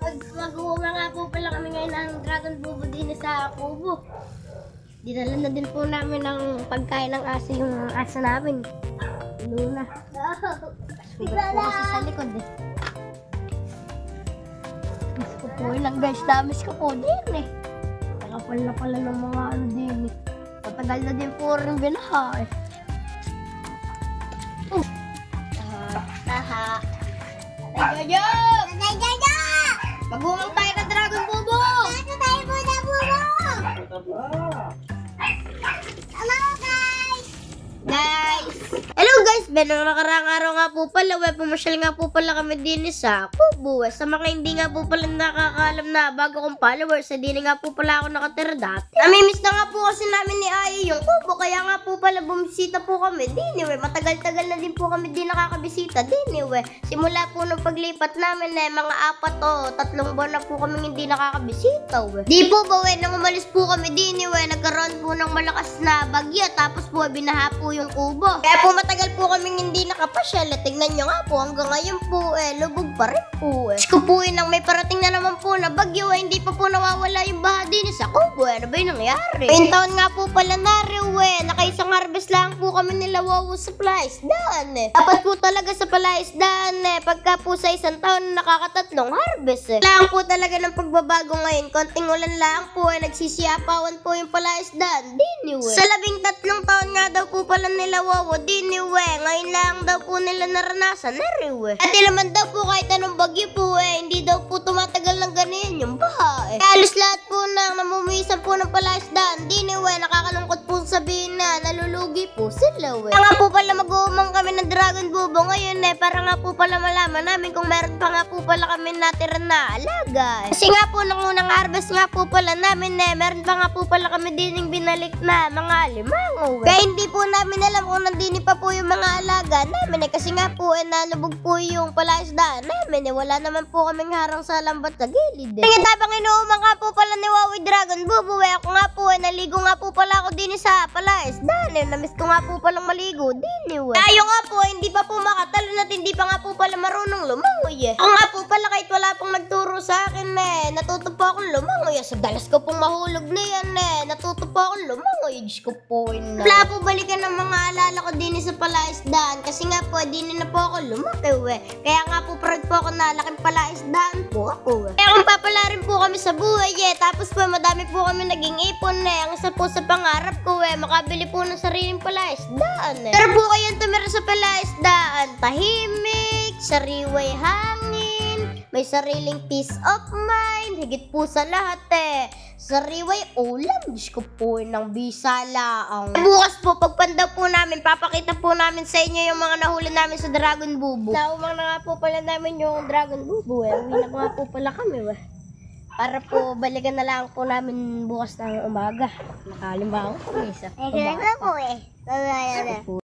Mag-uunga nga po pala kami ngayon ng dragon bubo din sa kubo. Dinala na din po namin ng pagkain ng aso yung aso namin. Luna. Sugat po kasi sa likod eh. Miss ko po yun lang guys. Miss ko po din eh. Nakapal na pala ng mga ano din eh. Matagal na din po rin binaha eh. Taha. Tatay Jojo! Tatay Jojo! Mag-uungang tayo ng dragon bubo! Tayo tayo po na bubo! Hello guys! Hello guys! Benong nakaraang araw nga po pala, pumasyal nga po pala kami din sa kubo. Sa mga hindi nga po pala nakakaalam na bago kong followers, hindi nga po pala ako nakatira dati. Namimiss na nga po kasi namin ni Aya yung kubo, kaya nga po pala bumisita po kami. Matagal-tagal na din po kami di nakakabisita. Simula po nung paglipat namin mga 4 o 3 buwan na po kami hindi nakakabisita. Di po ba nang umalis po kami nagkaroon po ng malakas na bagyo, tapos po binaha po yung kubo. Kaya po matagal po kami hindi nakapasyal. Tignan nyo nga po, hanggang ngayon po lubog pa rin po Ko po nang may parating na naman po na bagyo hindi pa po nawawala yung baha din sa kubo. Ano ba yung nangyari? Ngayong taon nga po pala nakaisang harvest lang po kami nila sa palaisdaan Dapat po talaga sa palaisdaan pagka po sa isang taon nakakatatlong harvest Lang po talaga ng pagbabago ngayon. Konting ulan lang po nagsisiyapawan po yung palaisdaan Sa 13 taon nga daw po pala nila ngayon lang daw po nila naranasan At naman daw po kahit anong bagyo po hindi daw po tumatagal ng ganyan yung baha Halos lahat po na namumuhisan po ng palaisdaan nakakalungkot po sabihin na nalulugi po sila Kaya nga po pala mag-uumang kami ng dragon bubo ngayon para nga po pala malaman namin kung meron pa nga po pala kami natira na alaga Kasi nga po nung unang harvest nga po pala namin meron pa nga po pala kami dining binalik na mga limango Kaya hindi po namin alam kung nandini pa po yung mga alaga namin kasi nga po nalubog po yung palaisdaan namin wala naman po kaming harang sa lambat sa gilid Kaya tabang inuumang nga po pala ni Wawi Dragon Bubo ako nga po naligo nga po pala ako din sa palaisdaan namiss ko nga po palang maligo din Tayo nga po hindi pa po makatalon at hindi pa nga po pala marunong lumangoy Ako nga po pala kahit wala pong nagturo sa akin natuto po akong lumangoy sa dalas ko pong mahulog na yan natuto po akong lumangoy Diyos ko po wala po balikan ng mga alala ko din sa palaisdaan kasi nga po din na po ako lumaki Kaya nga po proud po ako na laking palaisdaan po ako Kaya kung papala rin po kami sa buhay tapos po madami po kami naging ipon ang isa po sa pangarap ko makabili po ng sariling palaisdaan Pero po kayong tumira sa palaisdaan tahimik, sariway hangin, may sariling peace of mind, higit po sa lahat sariway ulam, Diyos ko po ng bisa laang. Bukas po, pagpanda po namin, papakita po namin sa inyo yung mga nahuli namin sa Dragon Bubo. Naumang na nga po pala namin yung Dragon Bubo Uwi na nga po pala kami Para po balikan na lang po namin bukas ng umaga. Nakalimbaho po isa. Ay, po